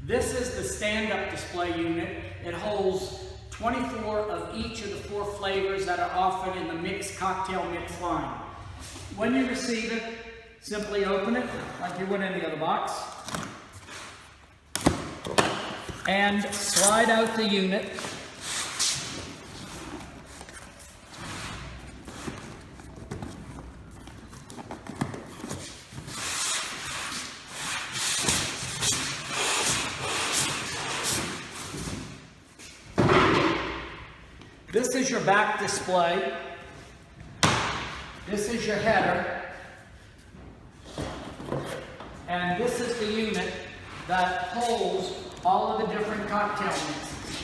This is the stand-up display unit. It holds 24 of each of the 4 flavors that are offered in the Mixxx cocktail mix line. When you receive it, simply open it like you would any other box and slide out the unit. This is your back display. This is your header. And this is the unit that holds all of the different cocktail mixes.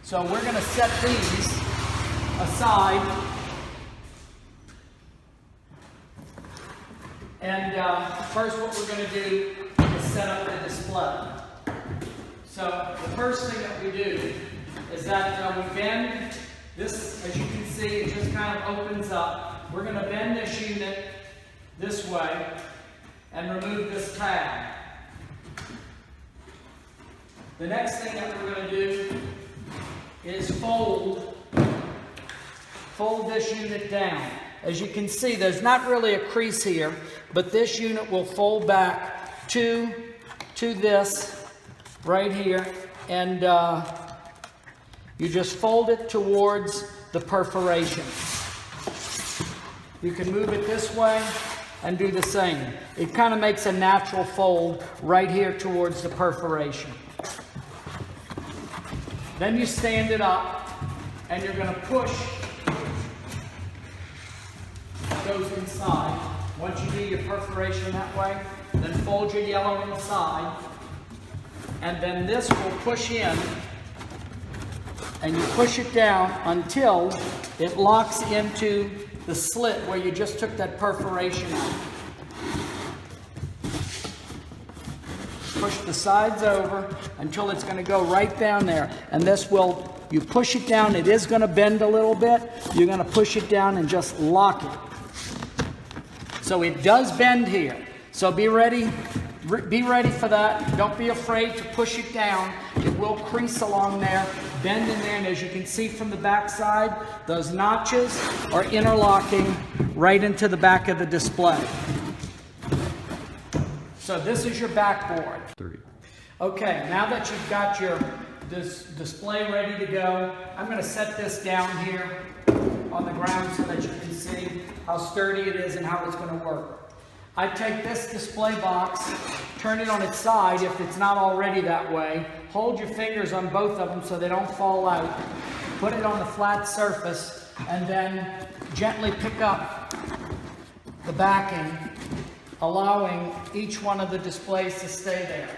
So we're going to set these aside. And first what we're going to do is set up the display. So the first thing that we do is that we bend this, as you can see, it just kind of opens up. We're going to bend this unit this way and remove this tab. The next thing that we're going to do is fold this unit down. As you can see, there's not really a crease here, but this unit will fold back to this right here, and you just fold it towards the perforation. You can move it this way and do the same. It kind of makes a natural fold right here towards the perforation. Then you stand it up and you're going to push those inside. Once you do your perforation that way, then fold your yellow inside. And then this will push in, and you push it down until it locks into the slit where you just took that perforation out. Push the sides over until it's going to go right down there. And this will, you push it down, it is going to bend a little bit. You're going to push it down and just lock it. So it does bend here. So be ready. Be ready for that. Don't be afraid to push it down. It will crease along there, bend in there, and as you can see from the back side, those notches are interlocking right into the back of the display. So this is your backboard. Okay, now that you've got your display ready to go, I'm going to set this down here on the ground so that you can see how sturdy it is and how it's going to work. I take this display box, turn it on its side if it's not already that way. Hold your fingers on both of them so they don't fall out. Put it on the flat surface and then gently pick up the backing, allowing each one of the displays to stay there.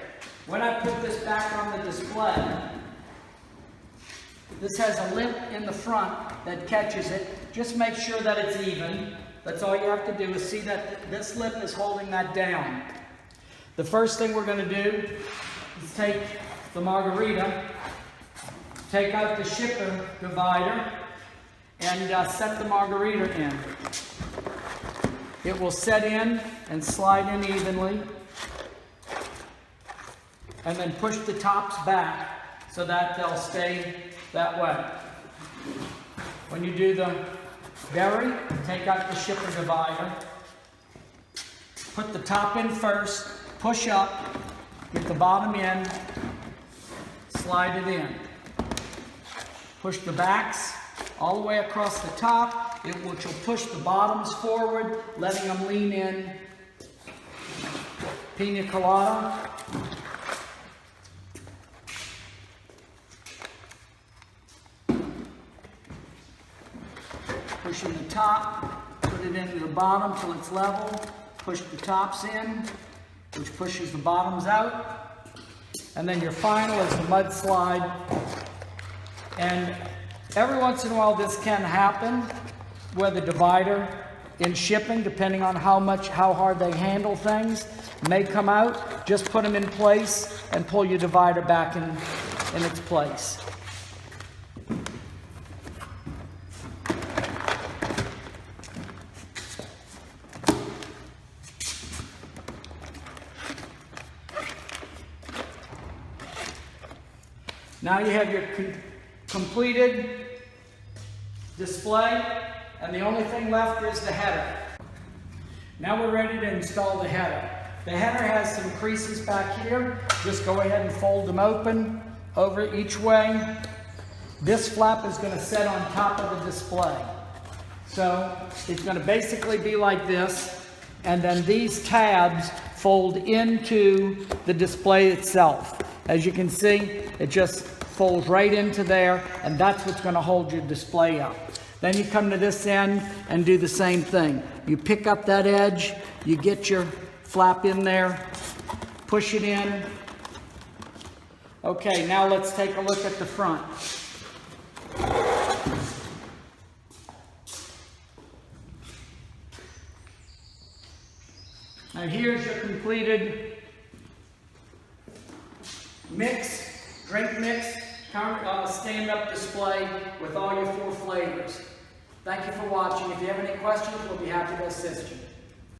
When I put this back on the display, this has a lip in the front that catches it. Just make sure that it's even. That's all you have to do is see that this lip is holding that down. The first thing we're going to do is take the margarita, take out the shipper divider, and set the margarita in. It will set in and slide in evenly, and then push the tops back so that they'll stay that way. When you do the berry, take out the shipper divider, put the top in first, push up, get the bottom in, slide it in. Push the backs all the way across the top, which will push the bottoms forward, letting them lean in. Pina colada. Pushing the top, put it into the bottom till it's level, push the tops in, which pushes the bottoms out, and then your final is the mudslide. And every once in a while this can happen where the divider in shipping, depending on how hard they handle things, may come out. Just put them in place and pull your divider back in its place. Now you have your completed display, and the only thing left is the header. Now we're ready to install the header. The header has some creases back here. Just go ahead and fold them open over each way. This flap is going to set on top of the display. So it's going to basically be like this, and then these tabs fold into the display itself. As you can see, it just folds right into there, and that's what's going to hold your display up. Then you come to this end and do the same thing. You pick up that edge, you get your flap in there, push it in. Okay, now let's take a look at the front. Now here's your completed Mixxx, drink mix, stand-up display with all your 4 flavors. Thank you for watching. If you have any questions, we'll be happy to assist you.